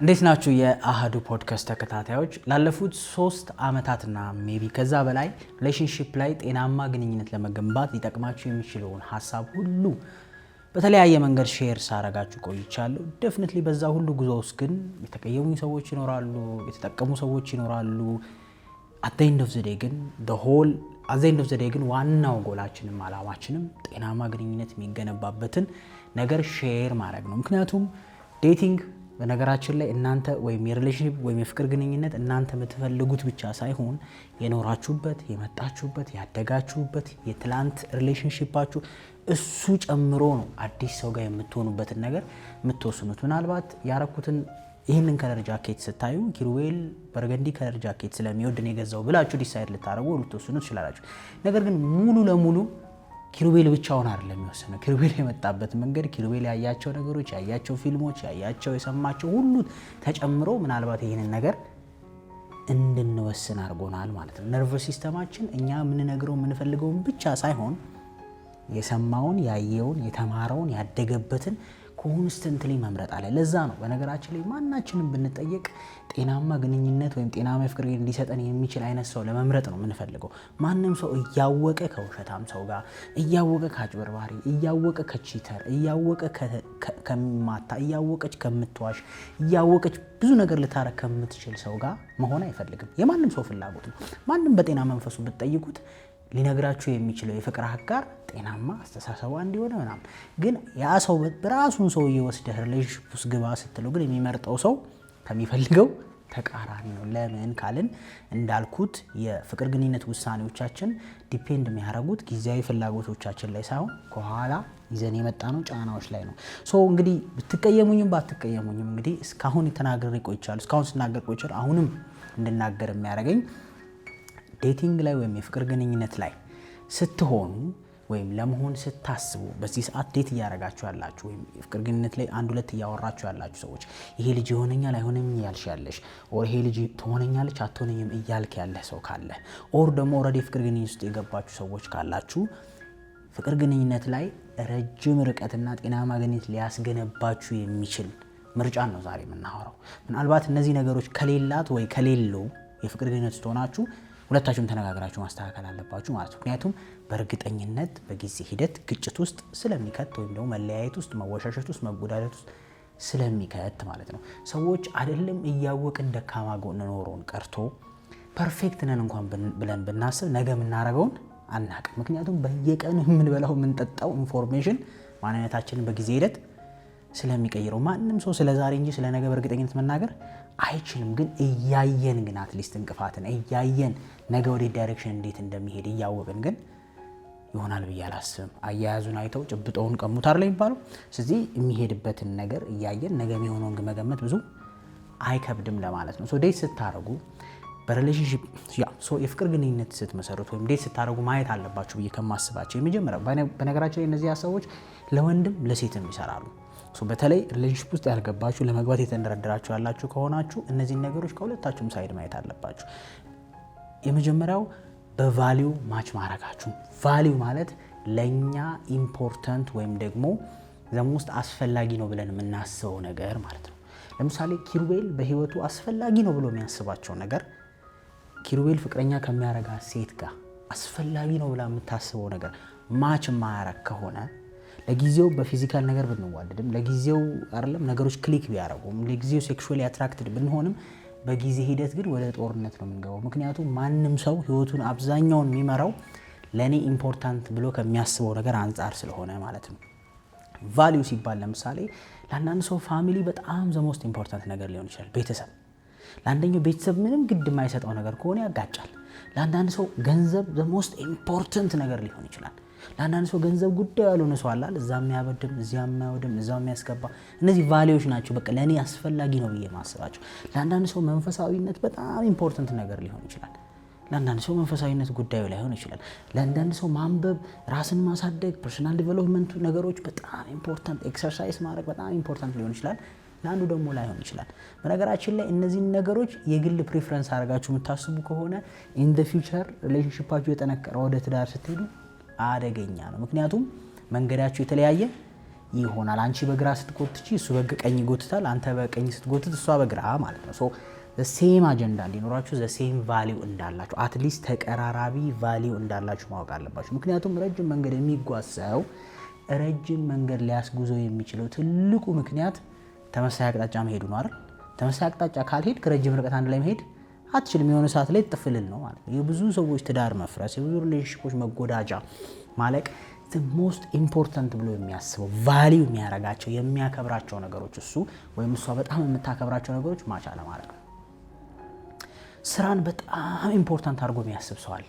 እንዴት ናችሁ የአሃዱ ፖድካስት ተከታታዮች? ላለፉት 3 አመታትና ሜቢ ከዛ በላይ ሪሌሽንሺፕ ላይ ጤናማ ግንኙነት ለመገንባት ሊጠቅማችሁ የሚችለውን ሀሳብ ሁሉ በተለያየ መንገድ ሼር ሳረጋችሁ ቆይቻለሁ። ዴፊኒትሊ በዛ ሁሉ ጉዞ ውስጥ ግን የተቀየሙ ሰዎች ይኖራሉ፣ የተጠቀሙ ሰዎች ይኖራሉ። at the end of the day ግን ዋናው ጎላችንም አላማችንም ጤናማ ግንኙነት የሚገነባበትን ነገር ሼር ማድረግ ነው። ምክንያቱም ዴቲንግ በነገራችን ላይ እናንተ ወይም የሪሌሽንሺፕ ወይም የፍቅር ግንኙነት እናንተ የምትፈልጉት ብቻ ሳይሆን የኖራችሁበት፣ የመጣችሁበት፣ ያደጋችሁበት የትላንት ሪሌሽንሺፓችሁ እሱ ጨምሮ ነው አዲስ ሰው ጋር የምትሆኑበትን ነገር የምትወስኑት። ምናልባት ያረኩትን ይህንን ከለር ጃኬት ስታዩ ኪሩቤል በርገንዲ ከለር ጃኬት ስለሚወድ ነው የገዛው ብላችሁ ዲሳይድ ልታደርጉ ልትወስኑ ትችላላችሁ። ነገር ግን ሙሉ ለሙሉ ኪሩቤል ብቻውን አይደለም የሚወስነው። ኪሩቤል የመጣበት መንገድ፣ ኪሩቤል ያያቸው ነገሮች፣ ያያቸው ፊልሞች፣ ያያቸው የሰማቸው ሁሉ ተጨምሮ ምናልባት ይህንን ነገር እንድንወስን አድርጎናል ማለት ነው። ነርቨስ ሲስተማችን እኛ የምንነግረው የምንፈልገውን ብቻ ሳይሆን የሰማውን፣ ያየውን፣ የተማረውን፣ ያደገበትን ኮንስተንትሊ መምረጥ አለ። ለዛ ነው በነገራችን ላይ ማናችንም ብንጠየቅ ጤናማ ግንኙነት ወይም ጤናማ ፍቅር እንዲሰጠን የሚችል አይነት ሰው ለመምረጥ ነው የምንፈልገው። ማንም ሰው እያወቀ ከውሸታም ሰው ጋር፣ እያወቀ ከአጭበርባሪ፣ እያወቀ ከቺተር፣ እያወቀ ከማታ፣ እያወቀች ከምትዋሽ፣ እያወቀች ብዙ ነገር ልታረግ ከምትችል ሰው ጋር መሆን አይፈልግም። የማንም ሰው ፍላጎት ነው። ማንም በጤና መንፈሱ ብትጠይቁት ሊነግራችሁ የሚችለው የፍቅር አጋር ጤናማ አስተሳሰቡ እንዲሆነ ምናምን። ግን ያ ሰው በራሱን ሰው እየወስደህ ሪሌሽንሺፕ ውስጥ ግባ ስትለው ግን የሚመርጠው ሰው ከሚፈልገው ተቃራኒ ነው። ለምን ካልን እንዳልኩት የፍቅር ግንኙነት ውሳኔዎቻችን ዲፔንድ የሚያደርጉት ጊዜያዊ ፍላጎቶቻችን ላይ ሳይሆን ከኋላ ይዘን የመጣነው ጫናዎች ላይ ነው። እንግዲህ ብትቀየሙኝም ባትቀየሙኝም እንግዲህ እስካሁን ተናግሬ ቆይቻለሁ። እስካሁን ስናገር ቆይቻለሁ። አሁንም እንድናገር የሚያደርገኝ ዴቲንግ ላይ ወይም የፍቅር ግንኙነት ላይ ስትሆኑ ወይም ለመሆን ስታስቡ በዚህ ሰዓት ዴት እያደረጋችሁ ያላችሁ ወይም የፍቅር ግንኙነት ላይ አንድ ሁለት እያወራችሁ ያላችሁ ሰዎች ይሄ ልጅ ይሆነኛል አይሆነኝም ያልሽ ያለሽ ኦር ይሄ ልጅ ትሆነኛለች አትሆነኝም እያልክ ያለ ሰው ካለ ኦር ደግሞ ኦልሬዲ ፍቅር ግንኙነት ውስጥ የገባችሁ ሰዎች ካላችሁ ፍቅር ግንኙነት ላይ ረጅም ርቀትና ጤናማ ግንኙነት ሊያስገነባችሁ የሚችል ምርጫን ነው ዛሬ የምናወራው። ምናልባት እነዚህ ነገሮች ከሌላት ወይ ከሌለው የፍቅር ግንኙነት ስትሆናችሁ ሁለታችሁም ተነጋግራችሁ ማስተካከል አለባችሁ ማለት ነው። ምክንያቱም በእርግጠኝነት በጊዜ ሂደት ግጭት ውስጥ ስለሚከት ወይም ደግሞ መለያየት ውስጥ፣ መወሻሸት ውስጥ፣ መጎዳደት ውስጥ ስለሚከት ማለት ነው። ሰዎች አይደለም እያወቅን ደካማ ጎን ኖሮን ቀርቶ ፐርፌክት ነን እንኳን ብለን ብናስብ ነገ የምናደርገውን አናውቅም። ምክንያቱም በየቀኑ የምንበላው የምንጠጣው ኢንፎርሜሽን ማንነታችንን በጊዜ ሂደት ስለሚቀይረው ማንም ሰው ስለ ዛሬ እንጂ ስለ ነገ በእርግጠኝነት መናገር አይችልም። ግን እያየን ግን አትሊስት እንቅፋትን እያየን ነገ ወደ ዳይሬክሽን እንዴት እንደሚሄድ እያወቅን ግን ይሆናል ብዬ አላስብም። አያያዙን አይተው ጭብጦውን ቀሙታር ላይ የሚባለው። ስለዚህ የሚሄድበትን ነገር እያየን ነገ የሚሆነውን መገመት ብዙ አይከብድም ለማለት ነው። ዴት ስታረጉ በሪሌሽንሺፕ የፍቅር ግንኙነት ስትመሰርቱ ወይም ዴት ስታረጉ ማየት አለባችሁ ብዬ ከማስባቸው የመጀመሪያው በነገራችን ላይ እነዚህ ሰዎች ለወንድም ለሴትም ይሰራሉ። በተለይ ሪሌሽንሺፕ ውስጥ ያልገባችሁ ለመግባት የተንደረደራችሁ ያላችሁ ከሆናችሁ እነዚህ ነገሮች ከሁለታችሁም ሳይድ ማየት አለባችሁ። የመጀመሪያው በቫልዩ ማች ማድረጋችሁ። ቫልዩ ማለት ለኛ ኢምፖርታንት ወይም ደግሞ ውስጥ አስፈላጊ ነው ብለን የምናስበው ነገር ማለት ነው። ለምሳሌ ኪሩቤል በህይወቱ አስፈላጊ ነው ብሎ የሚያስባቸው ነገር ኪሩቤል ፍቅረኛ ከሚያረጋት ሴት ጋር አስፈላጊ ነው ብላ የምታስበው ነገር ማች ማያረግ ከሆነ ለጊዜው በፊዚካል ነገር ብንዋደድም ለጊዜው አይደለም ነገሮች ክሊክ ቢያረጉም ለጊዜው ሴክሹዋሊ አትራክትድ ብንሆንም በጊዜ ሂደት ግን ወደ ጦርነት ነው የምንገባው። ምክንያቱም ማንም ሰው ህይወቱን አብዛኛውን የሚመራው ለኔ ኢምፖርታንት ብሎ ከሚያስበው ነገር አንጻር ስለሆነ ማለት ነው። ቫልዩ ሲባል ለምሳሌ ለአንዳንድ ሰው ፋሚሊ በጣም ዘ ሞስት ኢምፖርታንት ነገር ሊሆን ይችላል። ቤተሰብ ለአንደኛው ቤተሰብ ምንም ግድ የማይሰጠው ነገር ከሆነ ያጋጫል። ለአንዳንድ ሰው ገንዘብ ዘ ሞስት ኢምፖርታንት ነገር ሊሆን ይችላል። ለአንዳንድ ሰው ገንዘብ ጉዳዩ ያልሆነ ሰው አለ፣ እዛ የሚያበድም እዚያ የሚያወድም እዛው የሚያስገባ። እነዚህ ቫልዩዎች ናቸው በቃ ለኔ አስፈላጊ ነው ብዬ ማስባቸው። ለአንዳንድ ሰው መንፈሳዊነት በጣም ኢምፖርታንት ነገር ሊሆን ይችላል። ለአንዳንድ ሰው መንፈሳዊነት ጉዳዩ ላይሆን ይችላል። ለአንዳንድ ሰው ማንበብ፣ ራስን ማሳደግ፣ ፐርሰናል ዲቨሎፕመንት ነገሮች በጣም ኢምፖርታንት፣ ኤክሰርሳይዝ ማድረግ በጣም ኢምፖርታንት ሊሆን ይችላል። ለአንዱ ደግሞ ላይሆን ይችላል። በነገራችን ላይ እነዚህን ነገሮች የግል ፕሪፈረንስ አድርጋችሁ የምታስቡ ከሆነ ኢን ዘ ፊውቸር ሪሌሽንሺፓችሁ የጠነከረ ወደ ትዳር ስትሄዱ አደገኛ ነው። ምክንያቱም መንገዳችሁ የተለያየ ይሆናል። አንቺ በግራ ስትጎትቺ እሱ በቀኝ ይጎትታል፣ አንተ በቀኝ ስትጎትት እሷ በግራ ማለት ነው። ሶ ሴም አጀንዳ እንዲኖራችሁ ሴም ቫሊዩ እንዳላችሁ አትሊስት ተቀራራቢ ቫሊዩ እንዳላችሁ ማወቅ አለባችሁ። ምክንያቱም ረጅም መንገድ የሚጓዝ ሰው ረጅም መንገድ ሊያስጉዘው የሚችለው ትልቁ ምክንያት ተመሳሳይ አቅጣጫ መሄዱ ነው አይደል? ተመሳሳይ አቅጣጫ ካልሄድ ከረጅም ርቀት አንድ ላይ መሄድ አትችልም። የሆነ ሰዓት ላይ ጥፍልል ነው ማለት ነው። የብዙ ሰዎች ትዳር መፍረስ፣ የብዙ ሪሌሽንሺፖች መጎዳጃ ማለቅ ሞስት ኢምፖርታንት ብሎ የሚያስበው ቫሊዩ የሚያረጋቸው የሚያከብራቸው ነገሮች እሱ ወይም እሷ በጣም የምታከብራቸው ነገሮች ማች አለማድረግ ነው። ስራን በጣም ኢምፖርታንት አድርጎ የሚያስብ ሰው አለ።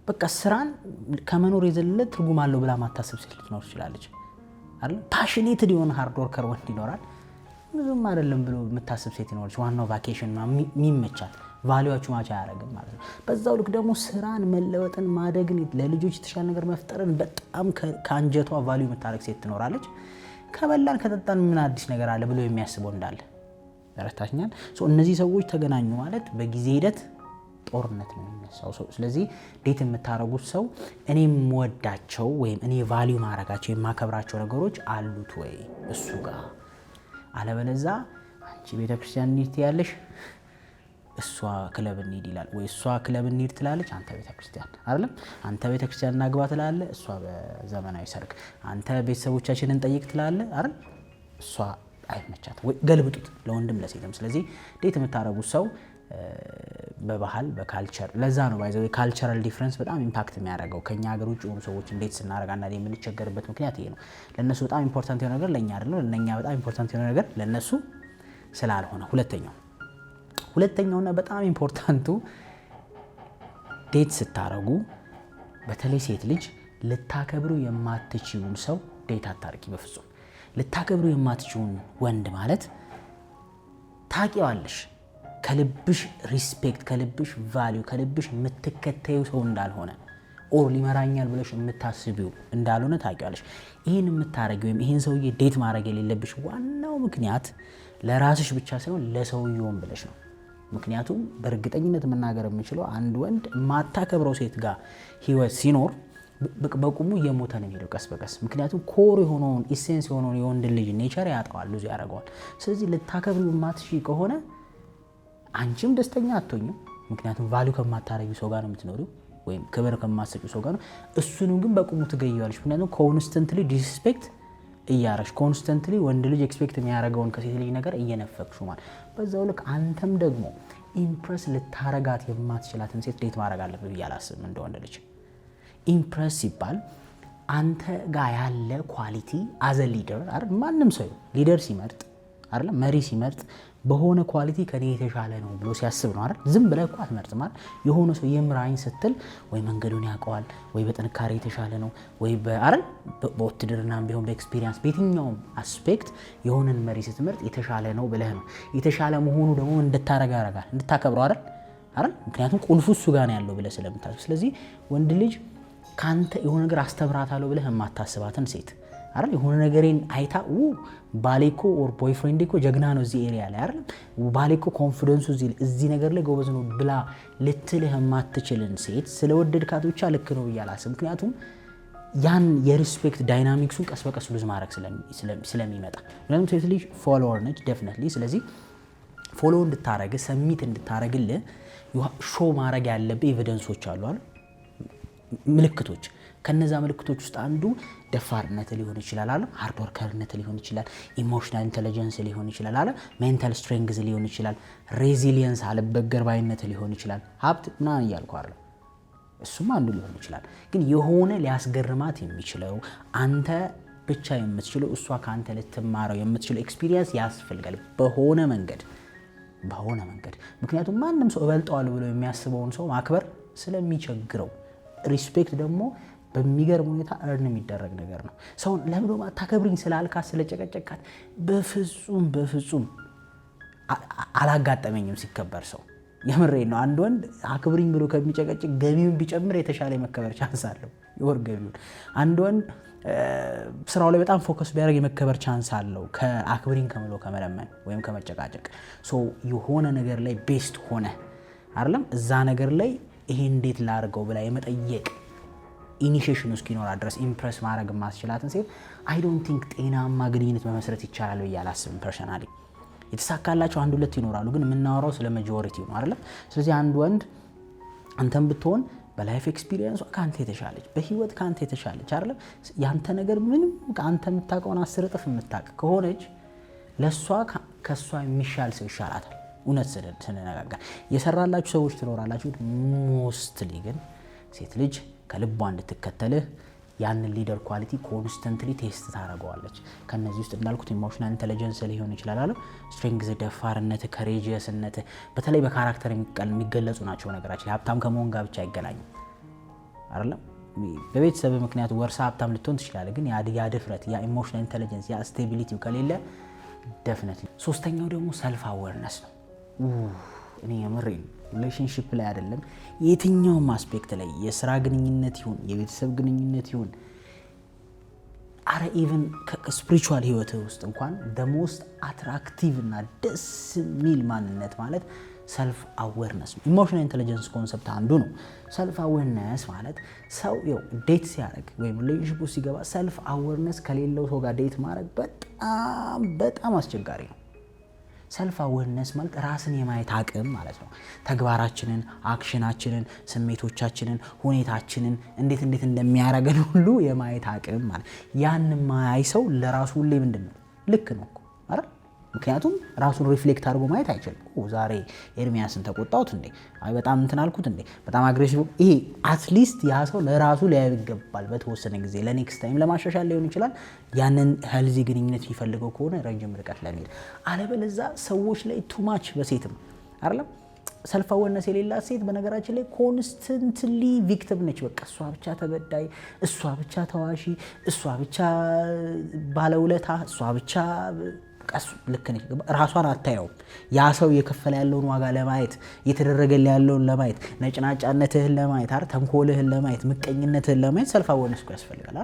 በቃ ስራን ከመኖር የዘለለ ትርጉም አለው ብላ ማታስብ ሴት ልትኖር ትችላለች አይደል? ፓሽኔትድ የሆነ ሃርድ ወርከር ወንድ ይኖራል። ብዙም አይደለም ብሎ የምታስብ ሴት ይኖራለች። ዋናው ቫኬሽን የሚመቻት ቫሊዩአችሁ ማች አያደርግም ማለት ነው። በዛው ልክ ደግሞ ስራን፣ መለወጥን፣ ማደግን፣ ለልጆች የተሻለ ነገር መፍጠርን በጣም ከአንጀቷ ቫሊዩ የምታደርግ ሴት ትኖራለች። ከበላን ከጠጣን ምን አዲስ ነገር አለ ብሎ የሚያስበው እንዳለ ረታኛል። እነዚህ ሰዎች ተገናኙ ማለት በጊዜ ሂደት ጦርነት ነው የሚነሳው። ስለዚህ ዴት የምታረጉት ሰው እኔ የምወዳቸው ወይም እኔ ቫሊዩ ማረጋቸው የማከብራቸው ነገሮች አሉት ወይ እሱ ጋር። አለበለዛ አንቺ ቤተክርስቲያን እንሂድ ትያለሽ፣ እሷ ክለብ እንሂድ ይላል፣ ወይ እሷ ክለብ እንሂድ ትላለች፣ አንተ ቤተክርስቲያን አይደለም። አንተ ቤተክርስቲያን እናግባ ትላለህ፣ እሷ በዘመናዊ ሰርግ። አንተ ቤተሰቦቻችንን ጠይቅ ትላለህ አይደል፣ እሷ አይመቻት። ወይ ገልብጡት፣ ለወንድም ለሴትም። ስለዚህ ዴት የምታረጉት ሰው በባህል በካልቸር ለዛ ነው ባይዘው የካልቸራል ዲፍረንስ በጣም ኢምፓክት የሚያደርገው። ከኛ ሀገር ውጭ የሆኑ ሰዎች እንዴት ስናደርግ አንዳንዴ የምንቸገርበት ምክንያት ይሄ ነው። ለነሱ በጣም ኢምፖርታንት የሆነ ነገር ለኛ አይደለም፣ ለኛ በጣም ኢምፖርታንት የሆነ ነገር ለነሱ ስላልሆነ። ሁለተኛውና በጣም ኢምፖርታንቱ ዴት ስታረጉ በተለይ ሴት ልጅ ልታከብሩ የማትችሉን ሰው ዴት አታርቂ በፍጹም። ልታከብሩ የማትችሉን ወንድ ማለት ታውቂዋለሽ ከልብሽ ሪስፔክት፣ ከልብሽ ቫሊዩ፣ ከልብሽ የምትከተዩ ሰው እንዳልሆነ ኦር ሊመራኛል ብለሽ የምታስቢው እንዳልሆነ ታውቂዋለሽ። ይህን የምታረጊ ወይም ይህን ሰውዬ ዴት ማድረግ የሌለብሽ ዋናው ምክንያት ለራስሽ ብቻ ሳይሆን ለሰውየውም ብለሽ ነው። ምክንያቱም በእርግጠኝነት መናገር የምችለው አንድ ወንድ የማታከብረው ሴት ጋር ህይወት ሲኖር በቁሙ እየሞተ ነው የሚሄደው ቀስ በቀስ። ምክንያቱም ኮር የሆነውን ኢሴንስ የሆነውን የወንድ ልጅ ኔቸር ያጠዋል፣ ብዙ ያደርገዋል። ስለዚህ ልታከብሪው የማትሺ ከሆነ አንቺም ደስተኛ አትሆኝም። ምክንያቱም ቫሊዩ ከማታረጊው ሰው ጋር ነው የምትኖሪው፣ ወይም ክብር ከማትሰጪው ሰው ጋር ነው። እሱንም ግን በቁሙ ትገይዋለሽ። ምክንያቱም ኮንስተንትሊ ዲስፔክት እያረሽ፣ ኮንስተንትሊ ወንድ ልጅ ኤክስፔክት የሚያደርገውን ከሴት ልጅ ነገር እየነፈቅሹ ማለት። በዛው ልክ አንተም ደግሞ ኢምፕረስ ልታረጋት የማትችላትን ሴት ዴት ማድረግ አለብህ ብዬ አላስብም እንደ ወንድ ልጅ። ኢምፕረስ ሲባል አንተ ጋር ያለ ኳሊቲ አዘ ሊደር አይደል? ማንም ሰው ሊደር ሲመርጥ አይደል? መሪ ሲመርጥ በሆነ ኳሊቲ ከኔ የተሻለ ነው ብሎ ሲያስብ ነው አይደል? ዝም ብለህ እኮ አትመርጥም አይደል? የሆነ ሰው ይምራኝ ስትል ወይ መንገዱን ያውቀዋል፣ ወይ በጥንካሬ የተሻለ ነው፣ ወይ አይደል? በውትድርናም ቢሆን በኤክስፒሪየንስ በየትኛውም አስፔክት የሆነን መሪ ስትመርጥ የተሻለ ነው ብለህ ነው። የተሻለ መሆኑ ደግሞ እንድታረጋ ያረጋል፣ እንድታከብረው አይደል? ምክንያቱም ቁልፉ እሱ ጋር ነው ያለው ብለህ ስለምታስብ። ስለዚህ ወንድ ልጅ ካንተ የሆነ ነገር አስተምራታለሁ ብለህ የማታስባትን ሴት አይደል የሆነ ነገሬን አይታ ባሌኮ ኦር ቦይፍሬንድ እኮ ጀግና ነው እዚህ ኤሪያ ላይ አይደል ባሌኮ ኮንፊደንሱ እዚህ ነገር ላይ ጎበዝ ነው ብላ ልትልህ የማትችልን ሴት ስለወደድካት ብቻ ልክ ነው ብያላስብ። ምክንያቱም ያን የሪስፔክት ዳይናሚክሱን ቀስ በቀስ ሉዝ ማድረግ ስለሚመጣ ምክንያቱም ሴት ልጅ ፎሎወር ነች ዴፊኒትሊ። ስለዚህ ፎሎ እንድታረግ ሰሚት እንድታረግልህ ሾው ማድረግ ያለብህ ኤቪደንሶች አሉ አይደል ምልክቶች። ከነዛ ምልክቶች ውስጥ አንዱ ደፋርነት ሊሆን ይችላል አለ፣ ሃርድ ወርከርነት ሊሆን ይችላል፣ ኢሞሽናል ኢንተለጀንስ ሊሆን ይችላል አለ፣ ሜንታል ስትሬንግዝ ሊሆን ይችላል፣ ሬዚሊየንስ አለበገር ባይነት ሊሆን ይችላል፣ ሀብት ምናምን እያልኩ አይደል እሱም አንዱ ሊሆን ይችላል። ግን የሆነ ሊያስገርማት የሚችለው አንተ ብቻ የምትችለው እሷ ካንተ ልትማረው የምትችለው ኤክስፒሪየንስ ያስፈልጋል በሆነ መንገድ። ምክንያቱም ማንም ሰው እበልጠዋለሁ ብሎ የሚያስበውን ሰው ማክበር ስለሚቸግረው፣ ሪስፔክት ደግሞ በሚገርም ሁኔታ እርን የሚደረግ ነገር ነው። ሰውን ለምን ማታከብሪኝ ስላልካት ስለጨቀጨቃት በፍጹም አላጋጠመኝም ሲከበር ሰው። የምሬን ነው። አንድ ወንድ አክብሪኝ ብሎ ከሚጨቀጭቅ ገቢውን ቢጨምር የተሻለ የመከበር ቻንስ አለው። የወር ገቢውን አንድ ወንድ ስራው ላይ በጣም ፎከስ ቢያደርግ የመከበር ቻንስ አለው ከአክብሪኝ ከምሎ ከመለመን ወይም ከመጨቃጨቅ። የሆነ ነገር ላይ ቤስት ሆነ አይደለም እዛ ነገር ላይ ይሄ እንዴት ላድርገው ብላ የመጠየቅ ኢኒሺዬሽን እስኪኖራ ድረስ ኢምፕረስ ማድረግ ማስችላትን ሴት አይ ዶንት ቲንክ ጤናማ ግንኙነት መመስረት ይቻላል ብዬ አላስብም ፐርሰናሊ። የተሳካላቸው አንድ ሁለት ይኖራሉ፣ ግን የምናወራው ስለ ማጆሪቲው ነው አይደል? ስለዚህ አንድ ወንድ አንተም ብትሆን በላይፍ ኤክስፒሪየንስ ካንተ የተሻለች በህይወት ካንተ የተሻለች አይደል? ያንተ ነገር ምንም ካንተ የምታውቀውን 10 እጥፍ የምታውቅ ከሆነች ለሷ ከሷ የሚሻል ሰው ይሻላታል። እውነት ስንነጋገር የሰራላችሁ ሰዎች ትኖራላችሁ። ሞስትሊ ግን ሴት ልጅ ከልቧ እንድትከተልህ ያንን ሊደር ኳሊቲ ኮንስተንትሊ ቴስት ታደርገዋለች። ከነዚህ ውስጥ እንዳልኩት ኢሞሽናል ኢንተለጀንስ ሊሆን ይችላል አለ ስትሬንግዝ፣ ደፋርነት፣ ከሬጂየስነት በተለይ በካራክተር የሚገለጹ ናቸው። ነገራችን ሀብታም ከመሆን ጋር ብቻ አይገናኝም አይደለም። በቤተሰብ ምክንያት ወርሳ ሀብታም ልትሆን ትችላለህ፣ ግን ያ ድፍረት፣ ያ ኢሞሽናል ኢንተለጀንስ፣ ያ ስቴቢሊቲው ከሌለ ዴፊኒትሊ። ሶስተኛው ደግሞ ሰልፍ አዌርነስ ነው። እኔ የምሬን ሪሌሽንሺፕ ላይ አይደለም የትኛውም አስፔክት ላይ የስራ ግንኙነት ይሁን የቤተሰብ ግንኙነት ይሁን አረ ኢቭን ከስፒሪቹዋል ህይወት ውስጥ እንኳን the most attractive እና ደስ የሚል ማንነት ማለት ሰልፍ አዌርነስ ነው። ኢሞሽናል ኢንተለጀንስ ኮንሰፕት አንዱ ነው። ሰልፍ አዌርነስ ማለት ሰው ዴት ሲያደርግ ወይም ሪሌሽንሺፕ ውስጥ ሲገባ ሰልፍ አዌርነስ ከሌለው ሰው ጋር ዴት ማድረግ በጣም አስቸጋሪ ነው። ሰልፍ አዌርነስ ማለት ራስን የማየት አቅም ማለት ነው። ተግባራችንን፣ አክሽናችንን፣ ስሜቶቻችንን፣ ሁኔታችንን እንዴት እንደሚያረገን ሁሉ የማየት አቅም ማለት ያን ማያይ ሰው ለራሱ ሁሌ ምንድነው ልክ ነው አይደል? ምክንያቱም ራሱን ሪፍሌክት አድርጎ ማየት አይችልም። ዛሬ ኤርሚያስን ተቆጣሁት እንዴ፣ አይ በጣም እንትን አልኩት እንዴ፣ በጣም አግሬሲቭ። ይሄ አትሊስት ያ ሰው ለራሱ ሊያይ ይገባል። በተወሰነ ጊዜ ለኔክስት ታይም ለማሻሻል ሊሆን ይችላል። ያንን ሄልዚ ግንኙነት ይፈልገው ከሆነ ረጅም ርቀት ለሚሄድ አለበለዚያ ሰዎች ላይ ቱ ማች በሴትም አይደለም ሰልፍ አዌርነስ የሌላት ሴት በነገራችን ላይ ኮንስተንትሊ ቪክቲም ነች። በቃ እሷ ብቻ ተበዳይ፣ እሷ ብቻ ተዋሺ፣ እሷ ብቻ ባለውለታ፣ እሷ ብቻ ልክ ነች። ራሷን አታየውም። ያ ሰው እየከፈለ ያለውን ዋጋ ለማየት እየተደረገለ ያለውን ለማየት ነጭናጫነትህን ለማየት አይደል ተንኮልህን ለማየት ምቀኝነትህን ለማየት ሰልፍ አዌርነስ ያስፈልጋል።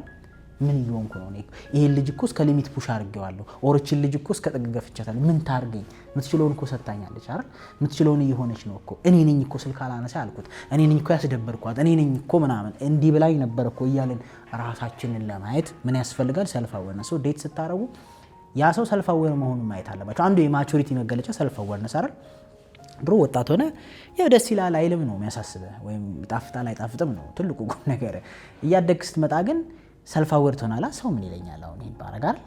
ምን እየሆንኩ ነው እኔ? ይሄን ልጅ እኮ እስከ ሊሚት ፑሽ አድርጌዋለሁ፣ ኦርችን ልጅ እኮ እስከ ጥግ ገፍቻታለሁ። ምን ታርገኝ? የምትችለውን እኮ ሰጥታኛለች አይደል? የምትችለውን እየሆነች ነው እኮ። እኔ ነኝ እኮ ስልክ አላነሳ ያልኩት፣ እኔ ነኝ እኮ ያስደበርኳት፣ እኔ ነኝ እኮ ምናምን እንዲህ ብላኝ ነበር እኮ እያልን ራሳችንን ለማየት ምን ያስፈልጋል? ሰልፍ አዌርነስ። ዴት ስታረጉ ያ ሰው ሰልፍ አዌር መሆኑን ማየት አለባቸው። አንዱ የማቹሪቲ መገለጫ ሰልፍ አዌርነስ አይደል? ድሮ ወጣት ሆነ ያው ደስ ይላል አይልም ነው የሚያሳስበህ፣ ወይም ይጣፍጣል አይጣፍጥም ነው ትልቁ ቁም ነገር። እያደግክ ስትመጣ ግን ሰልፍ አዌር ትሆናለህ። ሰው ምን ይለኛል አሁን ይሄን ባረጋል?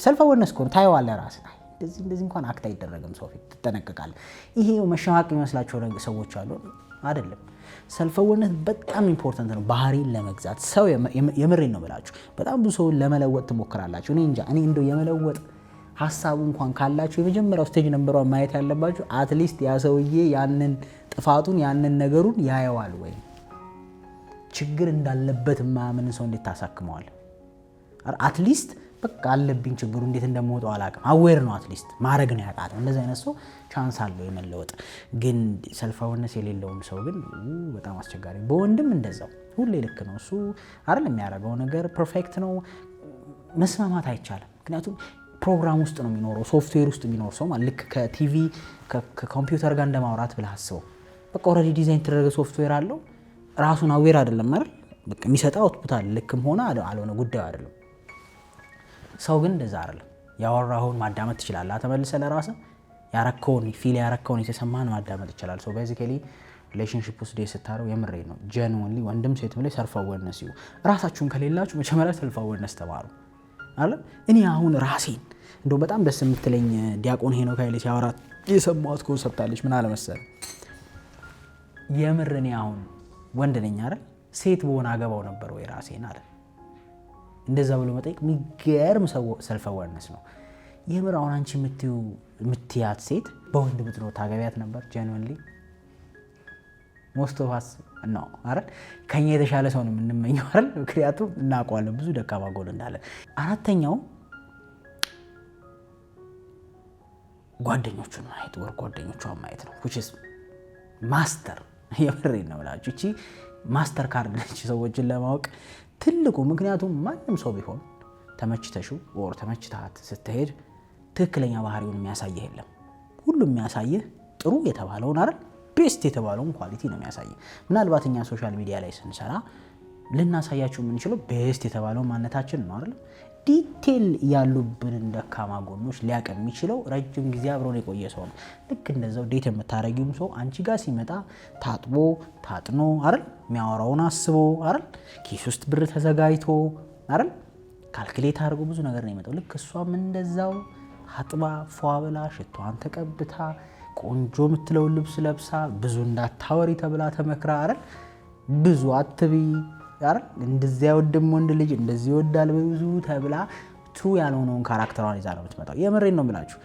ሰልፍ አዌርነስ እኮ ታየዋለህ ራስህ። እንደዚህ እንኳን አክት አይደረግም፣ ሰው ፊት ትጠነቀቃለህ። ይሄ መሸማቅ የሚመስላቸው ሰዎች አሉ አይደለም። ሰልፍ አዌርነስ በጣም ኢምፖርታንት ነው ባህሪን ለመግዛት። ሰው የምሬን ነው ብላችሁ በጣም ብዙ ሰው ለመለወጥ ትሞክራላችሁ። እኔ እንጃ እኔ እንደው የመለወጥ ሀሳቡ እንኳን ካላችሁ የመጀመሪያው ስቴጅ ነምበሯን ማየት ያለባችሁ አትሊስት ያ ሰውዬ ያንን ጥፋቱን ያንን ነገሩን ያየዋል ወይ? ችግር እንዳለበት ማምን ሰው እንዴት ታሳክመዋል? አትሊስት በቃ አለብኝ ችግሩ እንዴት እንደምወጣው አላውቅም፣ አዌር ነው አትሊስት ማድረግ ነው ያቃተው። እንደዚህ አይነት ሰው ቻንስ አለው የመለወጥ። ግን ሰልፍ አዌርነስ የሌለውን ሰው ግን በጣም አስቸጋሪ። በወንድም እንደዛው ሁሌ ልክ ነው እሱ አይደል የሚያደርገው ነገር ፐርፌክት ነው። መስማማት አይቻልም። ምክንያቱም ፕሮግራም ውስጥ ነው የሚኖረው፣ ሶፍትዌር ውስጥ የሚኖር ሰው ማለት ልክ ከቲቪ ከኮምፒውተር ጋር እንደማውራት ብለህ አስበው። በቃ ኦልሬዲ ዲዛይን የተደረገ ሶፍትዌር አለው። ራሱን አዌር አይደለም አይደል? በቃ የሚሰጠው አውትፑት አለ። ልክም ሆነ አልሆነ ጉዳዩ አይደለም። ሰው ግን እንደዛ አይደለም። ያወራውን ማዳመጥ ትችላለህ። ተመልሰህ ለራስህ ያረከውን ፊል ያረከውን የተሰማህን ማዳመጥ ይችላል። ሶ ቤዚካሊ ሪሌሽንሺፕ ውስጥ ዴት ስታረው የምሬ ነው ጀንወንሊ ወንድም ሴትም ላይ ሰልፍ አዌርነስ ይሁ ራሳችሁን ከሌላችሁ መጀመሪያ ሰልፍ አዌርነስ ተማሩ አይደል? እኔ አሁን ራሴን እንደው በጣም ደስ የምትለኝ ዲያቆን ሄኖክ ኃይሌ ሲያወራ የሰማሁት ኮንሰፕት አለች። ምን አለ መሰለህ? የምር እኔ አሁን ወንድ ነኝ አይደል? ሴት በሆነ አገባው ነበር ወይ ራሴን አይደል? እንደዛ ብሎ መጠየቅ የሚገርም ሰልፍ አዌርነስ ነው። የምር አሁን አንቺ የምትያት ሴት በወንድ ብትኖር ታገቢያት ነበር? ጀንወንሊ ሞስት ኦፍ አስ ነው አይደል? ከኛ የተሻለ ሰው ነው የምንመኘው አይደል? ምክንያቱም እናውቀዋለን ብዙ ደካማ ጎል እንዳለ። አራተኛው ጓደኞቹን ማየት ወር ጓደኞቿን ማየት ነው። which is ማስተር የምሬን ነው ብላችሁ እቺ ማስተር ካርድ ነች ሰዎችን ለማወቅ ትልቁ። ምክንያቱም ማንም ሰው ቢሆን ተመችተሽው ወር ተመችታት ስትሄድ ትክክለኛ ባህሪውን የሚያሳየህ የለም። ሁሉም የሚያሳየህ ጥሩ የተባለውን አይደል ቤስት የተባለውን ኳሊቲ ነው የሚያሳየህ። ምናልባት እኛ ሶሻል ሚዲያ ላይ ስንሰራ ልናሳያችሁ የምንችለው ቤስት የተባለው ማንነታችን ነው አይደል? ዲቴል ያሉብንን ደካማ ጎኖች ሊያውቅ የሚችለው ረጅም ጊዜ አብሮን የቆየ ሰው ነው። ልክ እንደዛው ዴት የምታረጊውም ሰው አንቺ ጋር ሲመጣ ታጥቦ ታጥኖ አይደል? የሚያወራውን አስቦ አይደል? ኪስ ውስጥ ብር ተዘጋጅቶ አይደል? ካልኩሌት አድርጎ ብዙ ነገር ነው የሚመጣው። ልክ እሷም እንደዛው አጥባ ፏ ብላ ሽቷን ተቀብታ ቆንጆ የምትለው ልብስ ለብሳ ብዙ እንዳታወሪ ተብላ ተመክራ አይደል? ብዙ አትቢ አይደል? እንደዚህ አይወድም ወንድ ልጅ እንደዚህ ይወዳል ብዙ ተብላ ትሩ ያልሆነውን ካራክተሯን ይዛ ነው የምትመጣው። የምሬን ነው የምላችሁ።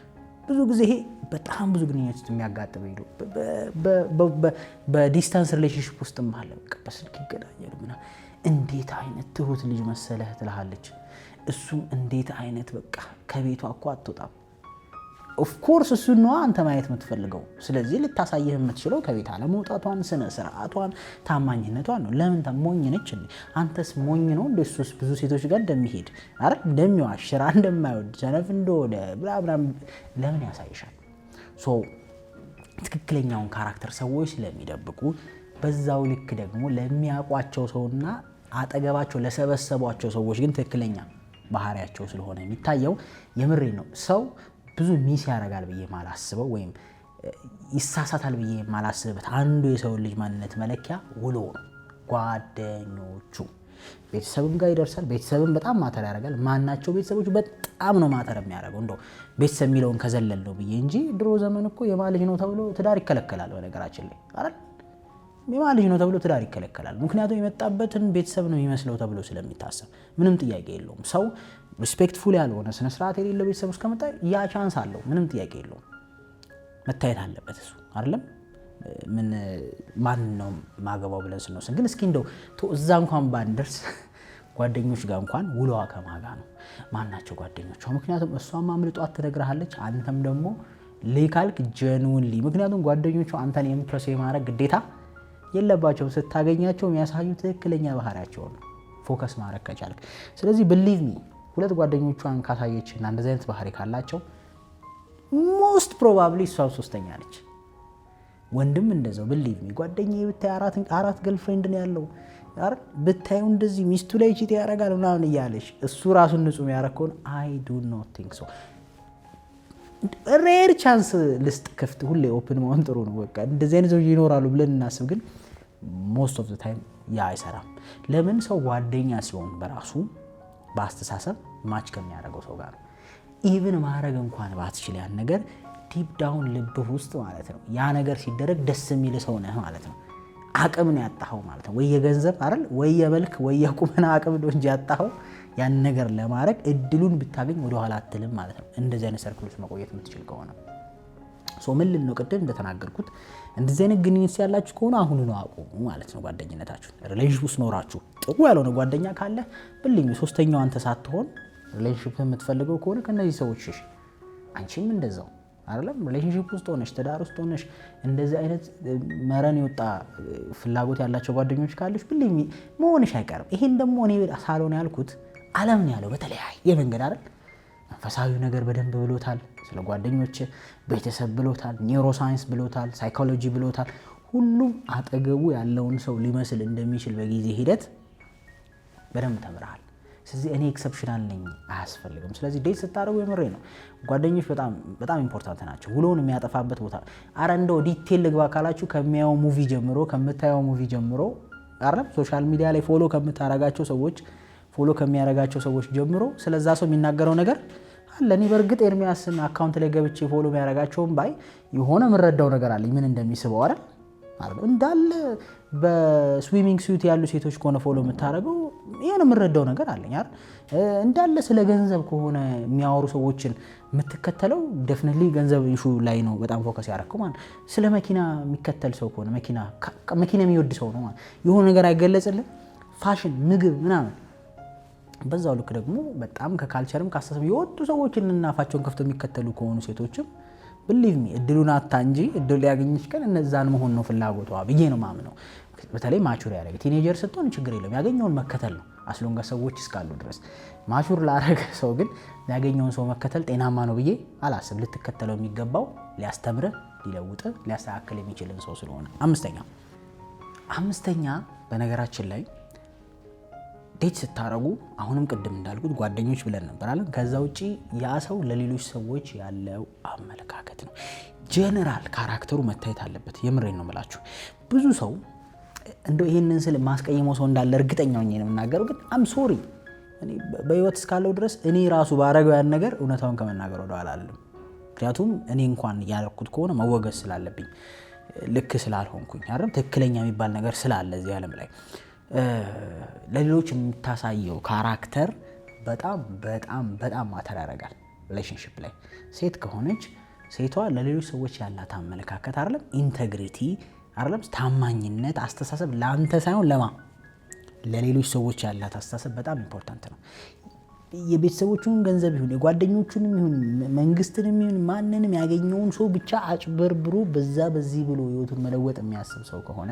ብዙ ጊዜ ይሄ በጣም ብዙ ግንኙነት ውስጥ የሚያጋጥመው ይሉ በዲስታንስ ሪሌሽንሺፕ ውስጥ አለ። በቃ በስልክ ይገናኛሉ ምናምን እንዴት አይነት ትሁት ልጅ መሰለህ ትልሃለች። እሱም እንዴት አይነት በቃ ከቤቷ እኮ አትወጣም። ኦፍ ኮርስ እሱ ነው አንተ ማየት የምትፈልገው። ስለዚህ ልታሳየህ የምትችለው ከቤት አለመውጣቷን፣ ስነ ስርዓቷን፣ ታማኝነቷን ነው። ለምን ሞኝ ነች እንዴ? አንተስ ሞኝ ነው እንደ እሱስ ብዙ ሴቶች ጋር እንደሚሄድ አይደል? እንደሚዋሽ፣ ስራ እንደማይወድ፣ ሰነፍ እንደሆነ ብላ ብላ ለምን ያሳይሻል? ሶ ትክክለኛውን ካራክተር ሰዎች ስለሚደብቁ በዛው ልክ ደግሞ ለሚያውቋቸው ሰውና አጠገባቸው ለሰበሰቧቸው ሰዎች ግን ትክክለኛ ባህሪያቸው ስለሆነ የሚታየው የምሬ ነው። ሰው ብዙ ሚስ ያደርጋል ብዬ ማላስበው ወይም ይሳሳታል ብዬ ማላስብበት አንዱ የሰው ልጅ ማንነት መለኪያ ውሎ ነው። ጓደኞቹ ቤተሰብም ጋር ይደርሳል። ቤተሰብም በጣም ማተር ያደርጋል። ማናቸው ቤተሰቦቹ በጣም ነው ማተር የሚያደርገው። እንደው ቤተሰብ የሚለውን ከዘለል ነው ብዬ እንጂ ድሮ ዘመን እኮ የማን ልጅ ነው ተብሎ ትዳር ይከለከላል። በነገራችን ላይ አይደል? የማን ልጅ ነው ተብሎ ትዳር ይከለከላል። ምክንያቱም የመጣበትን ቤተሰብ ነው የሚመስለው ተብሎ ስለሚታሰብ ምንም ጥያቄ የለውም። ሰው ሪስፔክትፉል ያልሆነ ስነ ስርዓት የሌለው ቤተሰብ ውስጥ ከመጣ ያ ቻንስ አለው። ምንም ጥያቄ የለውም። መታየት አለበት እሱ አይደለም። ምን ማን ነው ማገባው ብለን ስንወስን ግን እስኪ እንደው እዛ እንኳን ባንደርስ ጓደኞች ጋር እንኳን ውሎዋ ከማጋ ነው። ማናቸው ጓደኞቿ? ምክንያቱም እሷም አምልጧት ትነግርሃለች። አንተም ደግሞ ሊካልክ ጀኑንሊ ምክንያቱም ጓደኞቿ አንተን የምፕረስ የማድረግ ግዴታ የለባቸውም። ስታገኛቸው የሚያሳዩ ትክክለኛ ባህሪያቸውን ነው ፎከስ ማድረግ ከቻልክ። ስለዚህ ብሊቭ ሚ ሁለት ጓደኞቿን ካሳየችና እንደዚህ አይነት ባህሪ ካላቸው ሞስት ፕሮባብሊ እሷ ሶስተኛ ነች። ወንድም እንደዛው ብሊቭ ሚ ጓደኛዬ ብታይ አራት ገርልፍሬንድ ነው ያለው አይደል? ብታዩ እንደዚህ ሚስቱ ላይ ቺት ያደርጋል ምናምን እያለች እሱ ራሱን ንጹህ ያደረከውን አይ ዱ ኖት ቲንክ ሶ። ሬር ቻንስ ልስጥ ክፍት ሁሌ ኦፕን መሆን ጥሩ ነው። በቃ እንደዚህ አይነት ሰዎች ይኖራሉ ብለን እናስብ፣ ግን ሞስት ኦፍ ዘ ታይም ያ አይሰራም። ለምን? ሰው ጓደኛ ሲሆን በራሱ በአስተሳሰብ ማች ከሚያደርገው ሰው ጋር ነው። ኢቭን ማድረግ እንኳን ባትችል ያን ነገር ዲፕ ዳውን ልብህ ውስጥ ማለት ነው ያ ነገር ሲደረግ ደስ የሚል ሰው ነህ ማለት ነው። አቅም ነው ያጣኸው ማለት ነው። ወይ የገንዘብ አይደል ወይ የመልክ ወይ የቁመና አቅም ነው እንጂ ያጣኸው ያን ነገር ለማድረግ እድሉን ብታገኝ ወደ ኋላ አትልም ማለት ነው። እንደዚህ አይነት ሰርክል ውስጥ መቆየት የምትችል ከሆነ ምን ልል ነው? ቅድም እንደተናገርኩት እንደዚህ አይነት ግንኙነት ያላችሁ ከሆነ አሁኑ ነው አቁሙ ማለት ነው። ጓደኝነታችሁን ሪሌሽንሺፕ ውስጥ ኖራችሁ ጥሩ ያልሆነ ጓደኛ ካለ ብልኝ ሶስተኛው አንተ ሳትሆን ሪሌሽንሺፕ የምትፈልገው ከሆነ ከነዚህ ሰዎች ሽሽ። አንቺም እንደዛው አይደለም? ሪሌሽንሺፕ ውስጥ ሆነሽ ትዳር ውስጥ ሆነሽ እንደዚህ አይነት መረን የወጣ ፍላጎት ያላቸው ጓደኞች ካለሽ ብልኝ መሆንሽ አይቀርም። ይሄን ደግሞ እኔ ሳልሆን ያልኩት ዓለምን ያለው በተለያየ መንገድ አይደል? መንፈሳዊ ነገር በደንብ ብሎታል። ስለ ጓደኞች ቤተሰብ ብሎታል፣ ኒውሮሳይንስ ብሎታል፣ ሳይኮሎጂ ብሎታል። ሁሉም አጠገቡ ያለውን ሰው ሊመስል እንደሚችል በጊዜ ሂደት በደንብ ተምረሃል። ስለዚህ እኔ ኤክሰፕሽናል ነኝ አያስፈልግም። ስለዚህ ዴት ስታደርጉ የምሬ ነው ጓደኞች በጣም ኢምፖርታንት ናቸው። ውሎውን የሚያጠፋበት ቦታ አረ እንደው ዲቴል ልግባ ካላችሁ ከሚያየው ሙቪ ጀምሮ ከምታየው ሙቪ ጀምሮ አይደል ሶሻል ሚዲያ ላይ ፎሎ ከምታረጋቸው ሰዎች ፎሎ ከሚያረጋቸው ሰዎች ጀምሮ ስለዛ ሰው የሚናገረው ነገር አለ። እኔ በእርግጥ ኤርሚያስን አካውንት ላይ ገብቼ ፎሎ የሚያረጋቸውም ባይ የሆነ የምረዳው ነገር አለኝ ምን እንደሚስበው አይደል እንዳለ በስዊሚንግ ሱት ያሉ ሴቶች ከሆነ ፎሎ የምታረገው ይሄን የምረዳው ነገር አለኝ አይደል እንዳለ ስለ ገንዘብ ከሆነ የሚያወሩ ሰዎችን የምትከተለው ዴፊኒትሊ ገንዘብ ኢሹ ላይ ነው በጣም ፎከስ ያደረገው ማለት። ስለ መኪና የሚከተል ሰው ከሆነ መኪና የሚወድ ሰው ነው ማለት የሆነ ነገር አይገለጽልህ ፋሽን ምግብ ምናምን። በዛው ልክ ደግሞ በጣም ከካልቸርም ካስተሳሰብ የወጡ ሰዎችን እናፋቸውን ከፍተው የሚከተሉ ከሆኑ ሴቶችም ብሊቭ ሚ እድሉን አታ እንጂ እድሉ ያገኘች ቀን እነዛን መሆን ነው ፍላጎቷ ብዬ ነው ማምነው። በተለይ ማቹር ያደረገ ቲኔጀር ስትሆን ችግር የለም ያገኘውን መከተል ነው አስሎንጋ ሰዎች እስካሉ ድረስ። ማቹር ላረገ ሰው ግን ያገኘውን ሰው መከተል ጤናማ ነው ብዬ አላስብ። ልትከተለው የሚገባው ሊያስተምርህ፣ ሊለውጥህ፣ ሊያስተካክል የሚችልን ሰው ስለሆነ። አምስተኛ በነገራችን ላይ ዴት ስታረጉ አሁንም ቅድም እንዳልኩት ጓደኞች ብለን ነበር አይደል? ከዛ ውጪ ያ ሰው ለሌሎች ሰዎች ያለው አመለካከት ነው። ጀነራል ካራክተሩ መታየት አለበት። የምሬን ነው የምላችሁ። ብዙ ሰው እንደው ይሄንን ስል ማስቀየመው ሰው እንዳለ እርግጠኛ ሆኜ ነው የምናገረው፣ ግን አም ሶሪ እኔ በህይወት እስካለው ድረስ እኔ ራሱ ባረገው ያን ነገር እውነታውን ከመናገር ወደ ኋላ አልልም። ምክንያቱም እኔ እንኳን ያልኩት ከሆነ መወገዝ ስላለብኝ ልክ ስላልሆንኩኝ አይደል? ትክክለኛ የሚባል ነገር ስላለ እዚህ ዓለም ላይ ለሌሎች የምታሳየው ካራክተር በጣም በጣም በጣም ማተር ያደርጋል። ሪሌሽንሺፕ ላይ ሴት ከሆነች ሴቷ ለሌሎች ሰዎች ያላት አመለካከት አይደለም፣ ኢንቴግሪቲ አይደለም፣ ታማኝነት፣ አስተሳሰብ ለአንተ ሳይሆን ለሌሎች ሰዎች ያላት አስተሳሰብ በጣም ኢምፖርታንት ነው። የቤተሰቦቹን ገንዘብ ይሁን የጓደኞቹንም ይሁን መንግስትንም ይሁን ማንንም ያገኘውን ሰው ብቻ አጭበርብሮ በዚህ ብሎ ህይወቱን መለወጥ የሚያስብ ሰው ከሆነ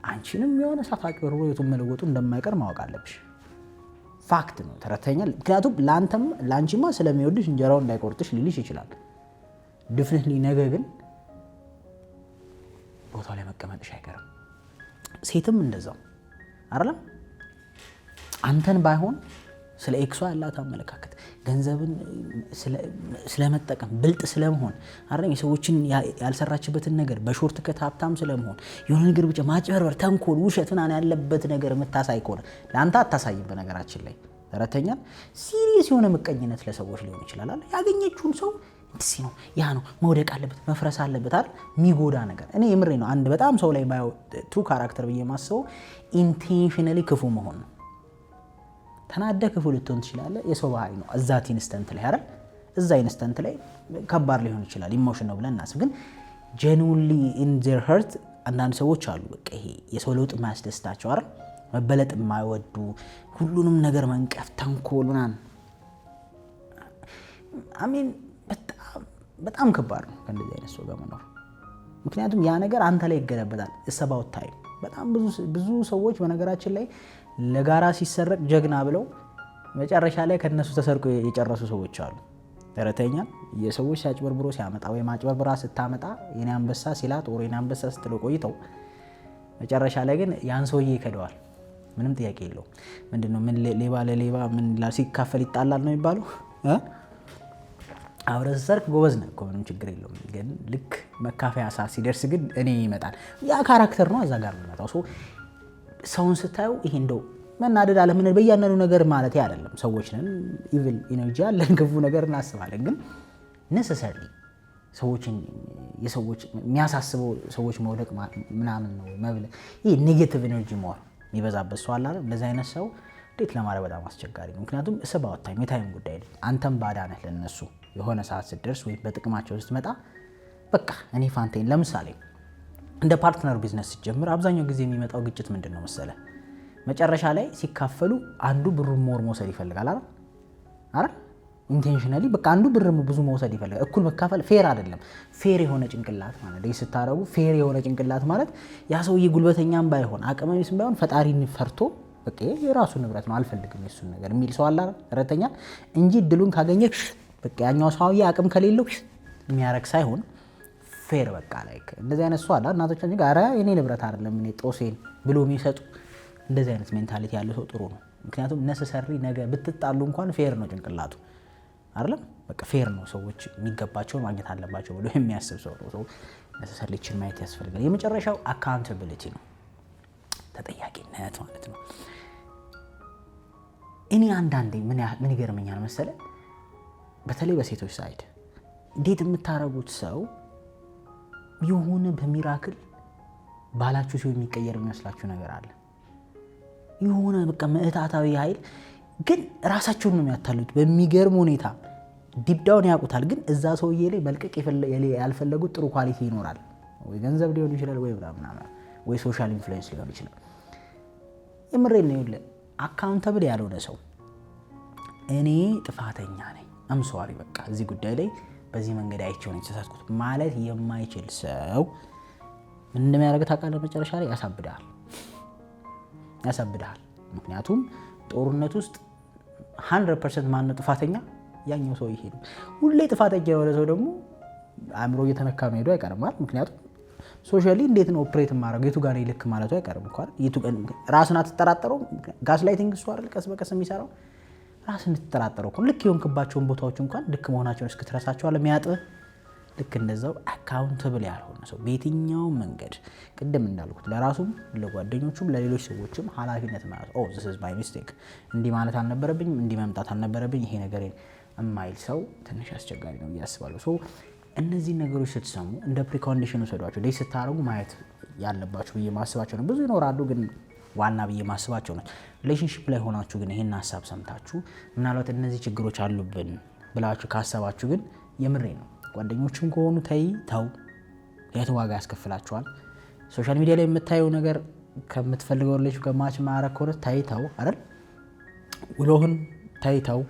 አንቺንም የሆነ ሰዓት አጭበርብሮ ህይወቱን መለወጡ እንደማይቀር ማወቅ አለብሽ። ፋክት ነው፣ ተረተኛል። ምክንያቱም ለአንቺማ ስለሚወድሽ እንጀራውን እንዳይቆርጥሽ ሊልሽ ይችላል። ድፍንትሊ ነገ ግን ቦታው ላይ መቀመጥሽ አይቀርም። ሴትም እንደዛው አይደለም። አንተን ባይሆን ስለ ኤክሷ ያላት አመለካከት ገንዘብን ስለመጠቀም ብልጥ ስለመሆን አይደለም፣ የሰዎችን ያልሰራችበትን ነገር በሾርት ከት ሀብታም ስለመሆን የሆነ ነገር ብቻ ማጭበርበር፣ ተንኮል፣ ውሸት ምናምን ያለበት ነገር የምታሳይ ከሆነ ለአንተ አታሳይም። በነገራችን ላይ ተረተኛል። ሲሪየስ የሆነ ምቀኝነት ለሰዎች ሊሆን ይችላል አይደል? ያገኘችውን ሰው እንደዚህ ነው ያ ነው መውደቅ አለበት መፍረስ አለበት አይደል? የሚጎዳ ነገር እኔ የምሬ ነው። አንድ በጣም ሰው ላይ ባየው ትሩ ካራክተር ብዬ ማስበው ኢንቴንሽናሊ ክፉ መሆን ነው። ተናደ ክፉ ልትሆን ትችላለህ፣ የሰው ባህሪ ነው። እዛት ኢንስተንት ላይ አይደል? እዛ ኢንስተንት ላይ ከባድ ሊሆን ይችላል፣ ኢሞሽን ነው ብለን እናስብ። ግን ጀኑዊንሊ ኢን ዜር ሀርት አንዳንድ ሰዎች አሉ በቃ ይሄ የሰው ለውጥ የማያስደስታቸው አይደል? መበለጥ የማይወዱ ሁሉንም ነገር መንቀፍ፣ ተንኮል ምናምን አሚን በጣም ከባድ ነው ከእንደዚህ አይነት ሰው ጋር መኖር። ምክንያቱም ያ ነገር አንተ ላይ ይገለበጣል። እሰባውት ታይም በጣም ብዙ ሰዎች በነገራችን ላይ ለጋራ ሲሰረቅ ጀግና ብለው መጨረሻ ላይ ከነሱ ተሰርቆ የጨረሱ ሰዎች አሉ። ተረተኛል። የሰዎች ሲያጭበርብሮ ሲያመጣ ወይ ማጭበርብራ ስታመጣ የኔ አንበሳ ሲላት ወሬ የኔ አንበሳ ስትለው ቆይተው መጨረሻ ላይ ግን ያን ሰውዬ ይከደዋል። ምንም ጥያቄ የለውም። ምንድነው ምን ሌባ ለሌባ ምን ሲካፈል ይጣላል ነው የሚባለው። አብረህ ሰርክ ጎበዝ ነህ እኮ ምንም ችግር የለውም። ግን ልክ መካፈያ ሰዓት ሲደርስ ግን እኔ ይመጣል። ያ ካራክተር ነው እዛ ጋር የሚመጣው። ሰውን ስታዩ ይሄ እንደው መናደድ አለ ምን በያነኑ ነገር ማለት አይደለም። ሰዎች ነን፣ ኢቪል ኢነርጂ አለን፣ ክፉ ነገር እናስባለን። ግን ኔሰሰርሊ የሰዎች የሚያሳስበው ሰዎች መውደቅ ምናምን ነው መብል ይሄ ኔጌቲቭ ኢነርጂ ሞር የሚበዛበት ሰው አለ አይደል? እንደዚህ አይነት ሰው ዴት ለማድረግ በጣም አስቸጋሪ ነው። ምክንያቱም እስባውት ታይም የታይም ጉዳይ ነው። አንተም ባዳ ነህ ለነሱ የሆነ ሰዓት ስትደርስ ወይ በጥቅማቸው ስትመጣ በቃ እኔ ፋንቴን ለምሳሌ እንደ ፓርትነር ቢዝነስ ሲጀምር አብዛኛው ጊዜ የሚመጣው ግጭት ምንድነው መሰለ? መጨረሻ ላይ ሲካፈሉ አንዱ ብሩን ሞር መውሰድ ይፈልጋል አይደል? ኢንቴንሽናሊ በቃ አንዱ ብር ብዙ መውሰድ ይፈልጋል። እኩል መካፈል ፌር አይደለም። ፌር የሆነ ጭንቅላት ማለት ነው ስታረጉ። ፌር የሆነ ጭንቅላት ማለት ያ ሰውዬ ጉልበተኛም ባይሆን አቅመ ቢስም ባይሆን ፈጣሪን ፈርቶ በቃ የራሱ ንብረት ነው አልፈልግም የሱን ነገር የሚል ሰው አለ ረተኛ እንጂ እድሉን ካገኘች በቃ ያኛው ሰውዬ አቅም ከሌለው የሚያረግ ሳይሆን ፌር በቃ ላይክ እንደዚህ አይነት ሰው አለ። እናቶቻችን ጋር የኔ ንብረት አይደለም እኔ ጦሴን ብሎ የሚሰጡ እንደዚህ አይነት ሜንታሊቲ ያለው ሰው ጥሩ ነው። ምክንያቱም ነሰሰሪ ነገ ብትጣሉ እንኳን ፌር ነው ጭንቅላቱ አይደለም። በቃ ፌር ነው ሰዎች የሚገባቸው ማግኘት አለባቸው ብሎ የሚያስብ ሰው ነው። ነሰሰሪችን ማየት ያስፈልጋል። የመጨረሻው አካውንታቢሊቲ ነው፣ ተጠያቂነት ማለት ነው። እኔ አንዳንዴ ምን ይገርመኛል መሰለ፣ በተለይ በሴቶች ሳይድ ዴት የምታረጉት ሰው የሆነ በሚራክል ባላችሁ ሲሆን የሚቀየር የሚመስላችሁ ነገር አለ። የሆነ በቃ ምዕታታዊ ኃይል ግን ራሳቸውን ነው የሚያታሉት በሚገርም ሁኔታ። ዲፕ ዳውን ያውቁታል፣ ግን እዛ ሰውዬ ላይ መልቀቅ ያልፈለጉት ጥሩ ኳሊቲ ይኖራል። ወይ ገንዘብ ሊሆን ይችላል፣ ወይ ምናምን፣ ወይ ሶሻል ኢንፍሉዌንስ ሊሆን ይችላል። የምሬን ነው። ይኸውልህ አካውንታብል ያልሆነ ሰው እኔ ጥፋተኛ ነኝ አም ሶሪ በቃ እዚህ ጉዳይ ላይ በዚህ መንገድ አይቼው ነው የተሳሳትኩት ማለት የማይችል ሰው ምን እንደሚያደርግ ታውቃለህ? መጨረሻ ላይ ያሳብዳል። ምክንያቱም ጦርነት ውስጥ 100% ማን ነው ጥፋተኛ? ያኛው ሰው ይሄ ነው። ሁሌ ጥፋተኛ የሆነ ሰው ደግሞ አእምሮ እየተነካ መሄዱ አይቀርም። ምክንያቱም ሶሻሊ እንዴት ነው ኦፕሬት ማድረግ የቱ ጋር ይልክ ማለቱ አይቀርም እንኳን ራስን አትጠራጠረው። ጋስላይቲንግ እሱ አይደል ቀስ በቀስ የሚሰራው ራስን እንድትጠራጠረው እኮ ልክ የሆንክባቸውን ቦታዎች እንኳን ልክ መሆናቸውን እስክትረሳቸው አለ የሚያጥህ። ልክ እንደዛው አካውንተብል ያልሆነ ሰው በየትኛውም መንገድ ቅድም እንዳልኩት ለራሱም ለጓደኞቹም ለሌሎች ሰዎችም ኃላፊነት ማለት this is my mistake እንዲህ ማለት አልነበረብኝም እንዲህ መምጣት አልነበረብኝ ይሄ ነገር የማይል ሰው ትንሽ አስቸጋሪ ነው ያስባሉ። ሶ እነዚህ ነገሮች ስትሰሙ እንደ ፕሪኮንዲሽን ወሰዷቸው ዴት ስታረጉ ማየት ያለባችሁ ብዬ ማስባቸው ነው። ብዙ ይኖራሉ ግን ዋና ብዬ ማስባቸው ነው። ሪሌሽንሺፕ ላይ ሆናችሁ ግን ይሄን ሐሳብ ሰምታችሁ ምናልባት እነዚህ ችግሮች አሉብን ብላችሁ ካሰባችሁ ግን የምሬ ነው ጓደኞችም ከሆኑ ተው የት ዋጋ ያስከፍላችኋል። ሶሻል ሚዲያ ላይ የምታየው ነገር ከምትፈልገው ሪሌሽን ከማች ማረክ ከሆነ ተው አይደል ውሎህን ተው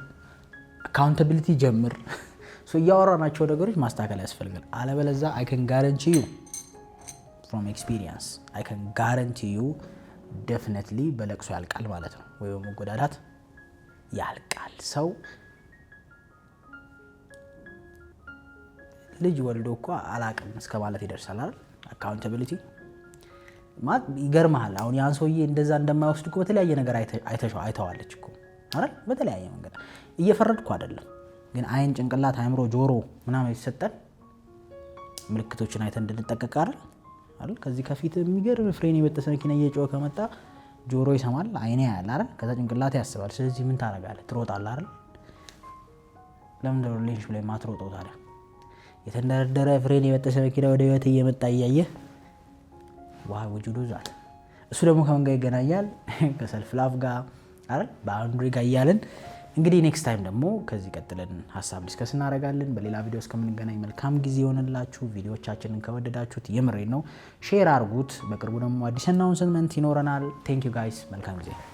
አካውንታቢሊቲ ጀምር። ሶ ያወራናቸው ነገሮች ማስተካከል ያስፈልጋል። አለበለዚያ I can guarantee you from experience I can guarantee you definitely በለቅሶ ያልቃል ማለት ነው ወይ በመጎዳዳት ያልቃል። ሰው ልጅ ወልዶ እኮ አላቅም እስከ ማለት ይደርሳል አይደል? አካውንታቢሊቲ ማለት ይገርምሃል። አሁን ያን ሰውዬ እንደዛ እንደማይወስድ እኮ በተለያየ ነገር አይተዋለች እኮ አይደል? በተለያየ መንገድ እየፈረድኩ አይደለም ግን አይን፣ ጭንቅላት፣ አእምሮ፣ ጆሮ ምናምን ይሰጣል ምልክቶችን አይተን እንድንጠቀቅ አይደል? ከዚህ ከፊት የሚገርም ፍሬን የበጠሰ መኪና እየጮኸ ከመጣ ጆሮ ይሰማል፣ አይኔ ያያል አይደል? ከዛ ጭንቅላት ያስባል። ስለዚህ ምን ታረጋለህ? ትሮጣለህ አይደል? ለምን ነው ሪሌሽንሺፕ ላይ ማትሮጠው ታዲያ? የተንደረደረ ፍሬን የበጠሰ መኪና ወደ ህይወት እየመጣ እያየህ ውጁዱ ዛት እሱ ደግሞ ከምን ጋር ይገናኛል? ከሰልፍ ላቭ ጋር አይደል? ባውንደሪ ጋር እያለን እንግዲህ ኔክስት ታይም ደግሞ ከዚህ ቀጥለን ሀሳብ ዲስከስ እናደርጋለን። በሌላ ቪዲዮ እስከምንገናኝ መልካም ጊዜ ይሆንላችሁ። ቪዲዮዎቻችንን ከወደዳችሁት የምሬን ነው ሼር አድርጉት። በቅርቡ ደግሞ አዲስ አናውንስመንት ይኖረናል። ቴንክ ዩ ጋይስ። መልካም ጊዜ